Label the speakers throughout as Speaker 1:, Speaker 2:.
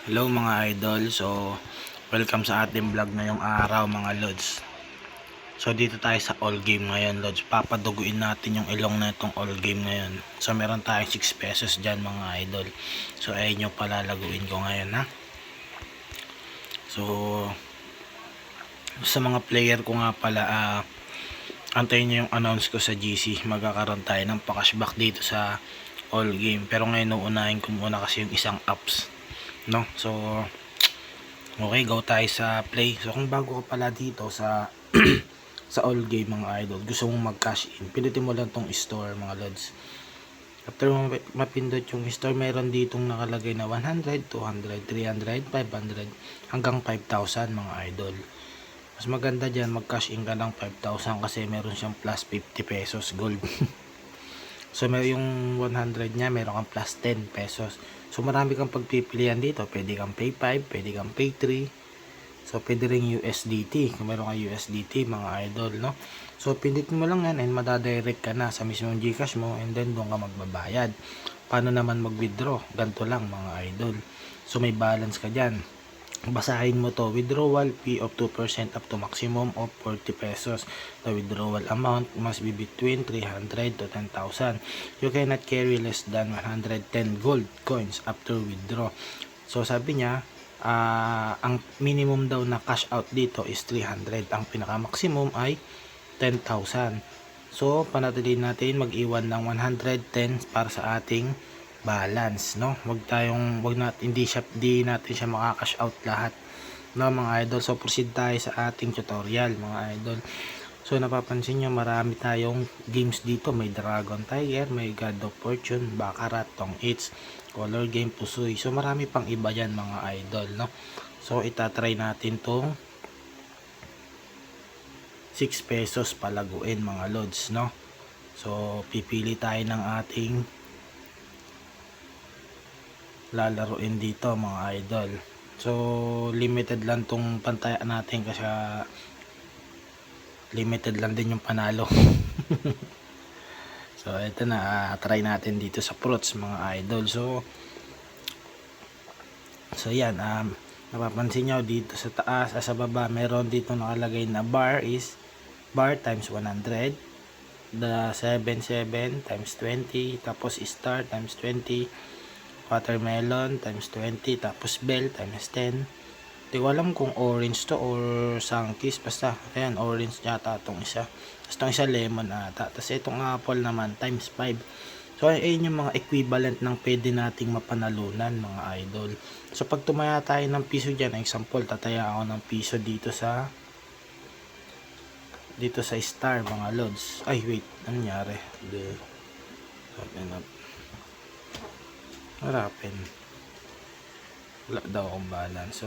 Speaker 1: Hello mga idol, so welcome sa ating vlog ngayong araw mga lods. So dito tayo sa all game ngayon lods, papaduguin natin yung ilong na itong all game ngayon. So meron tayong 6 pesos dyan mga idol. So ayun nyo palalaguin ko ngayon ha. So sa mga player ko nga pala, antayin nyo yung announce ko sa GC. Magkakaroon tayo ng pa-cashback dito sa all game. Pero ngayon uunahin ko muna kasi yung isang apps, no? So okay, go tayo sa play. So kung bago ka pala dito sa sa all game mga idol, gusto mong mag cash in, pindutin mo lang tong store mga lods. After mo mapindot yung store, meron ditong nakalagay na 100, 200, 300, 500 hanggang 5,000 mga idol. Mas maganda dyan mag cash in ka lang 5,000 kasi meron siyang plus 50 pesos gold. So may yung 100 niya, meron kang plus 10 pesos. So marami kang pagpipilian dito. Pwede kang pay 5, pwede kang pay 3. So pwede ring USDT. Kung meron kang USDT mga idol, no? So pindutin mo lang yan and madadirect ka na sa mismong GCash mo and then doon ka magbabayad. Paano naman mag-withdraw? Ganito lang mga idol. So may balance ka dyan. Basahin mo to, withdrawal fee of 2% up to maximum of 40 pesos. The withdrawal amount must be between 300 to 10,000. You cannot carry less than 110 gold coins after withdraw. So sabi niya, ang minimum daw na cash out dito is 300. Ang pinaka maximum ay 10,000. So panatilihin natin mag-iwan ng 110 para sa ating balance, no? Hindi natin siya maka-cash out lahat, no mga idol. So proceed tayo sa ating tutorial mga idol. So napapansin nyo marami tayong games dito. May Dragon Tiger, may God of Fortune, Baccarat, Tong It's, Color Game, Pusoy. So marami pang iba yan mga idol, no? So itatry natin tong 6 pesos palaguin mga lods, no? So pipili tayo ng ating lalaruin dito mga idol. So limited lang tong pantaya natin kasi limited lang din yung panalo. So ito na, try natin dito sa fruits mga idol. So yan, napapansin nyo dito sa taas, sa baba meron dito nakalagay na bar times 100, the 77 times 20, tapos star times 20, watermelon times 20, tapos bell times 10. Hindi ko alam kung orange to or sangkis, basta ayan, orange yata itong isa, tapos itong isa lemon ata, tapos itong apple naman times 5. So ayun yung mga equivalent ng pwede nating mapanalunan mga idol. So pag tumaya tayo ng piso dyan, example tataya ako ng piso dito sa star mga lods. Ay wait, ano nangyari? Harapin. Wala daw akong balance.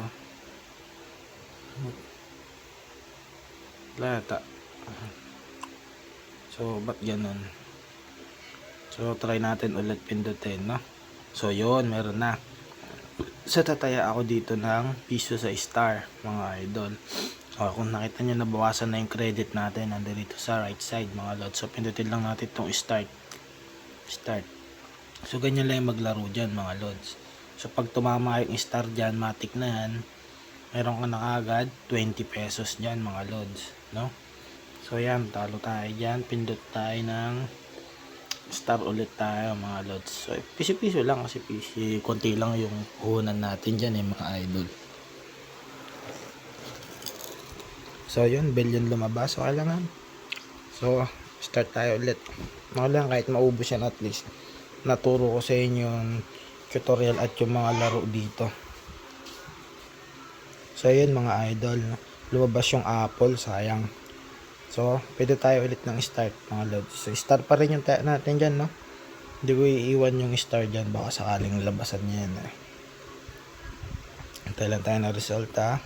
Speaker 1: Wala ata. So ba't ganun? So try natin ulit pindutin, no? So yun, meron na. So tataya ako dito ng piso sa star mga idol. So kung nakita nyo nabawasan na yung credit natin, nandito sa right side mga lods. So pindutin lang natin itong start. So ganyan lang yung maglaro dyan mga lods. So pag tumama yung star dyan, matik na yan, meron ka na kagad 20 pesos dyan mga lods, no? So yan, talo tayo dyan, pindot tayo ng star ulit tayo mga lods. So piso-piso lang kasi konti lang yung puhunan natin dyan mga idol. So yun, billion lumabas, so kailangan. So start tayo ulit. Lang kahit maubos yan, at least naturo ko sa inyo yung tutorial at yung mga laro dito. So yun mga idol, lumabas yung apple, sayang. So pwede tayo ulit ng start mga lods. So start pa rin yung tayo natin dyan, no? Hindi ko iiwan yung star dyan, baka sakaling labasan niya yan Hintay lang tayo na resulta.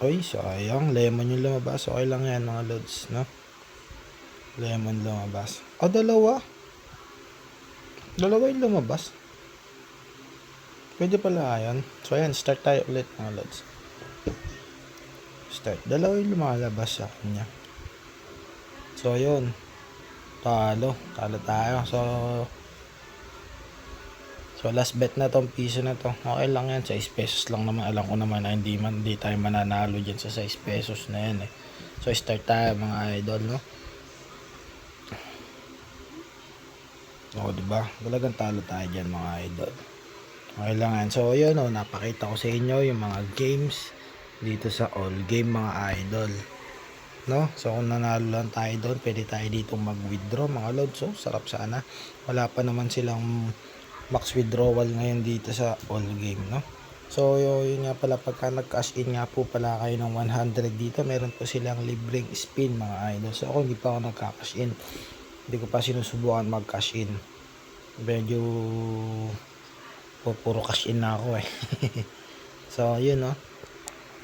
Speaker 1: Oy, sayang, lemon yung lumabas. Okay lang yan mga lods, no? Lemon lumabas. Dalawa yung lumabas. Pwede pala yan. So ayan, start tayo ulit mga lods. Start. Dalawa yung lumalabas sa kanya. So ayun, talo tayo. So So last bet na tong piso na to. Okay lang yan, 6 pesos lang naman. Alam ko naman na hindi tayo mananalo dyan sa 6 pesos na yan eh. So start tayo mga idol, no? O diba? Talagang talo tayo dyan mga idol. Okay lang yan. So yun o, napakita ko sa inyo yung mga games dito sa all game mga idol, no? So kung nanalo lang tayo doon, pwede tayo dito mag-withdraw mga lods. So sarap sana. Wala pa naman silang max withdrawal ngayon dito sa all game, no? So yun nga pala, pagka nag-cash in nga po pala kayo ng 100 dito, meron po silang libreng spin mga idol. So ako hindi pa ako nagka-cash in, hindi ko pa sinusubukan mag-cash in. Medyo puro cash in na ako eh. So yun, no?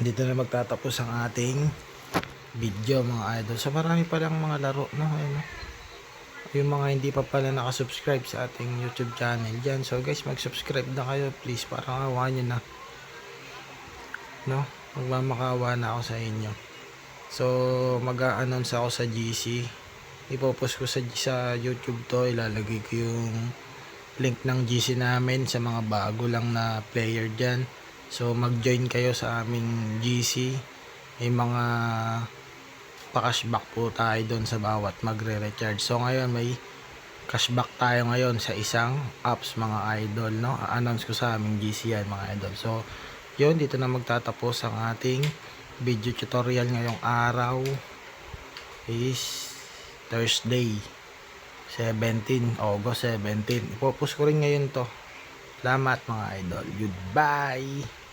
Speaker 1: Dito na magtatapos ang ating video mga idol. So marami pa lang mga laro, no? Ayun, no? Yung mga hindi pa pala nakasubscribe sa ating YouTube channel dyan, so guys, mag-subscribe na kayo please, para kawa nyo na, no? Magmamakaawa na ako sa inyo. So mag-a-announce ako sa GC, ipopost ko sa YouTube to, ilalagay ko yung link ng GC namin sa mga bago lang na player dyan. So mag-join kayo sa aming GC, may mga pa-cashback po tayo doon sa bawat magre-recharge. So ngayon may cashback tayo ngayon sa isang apps mga idol, no? A-announce ko sa aming GC yan mga idol. So yun, dito na magtatapos ang ating video tutorial ngayong araw is Thursday 17 August 17. Ipopost ko rin ngayon to. Salamat mga idol. Goodbye.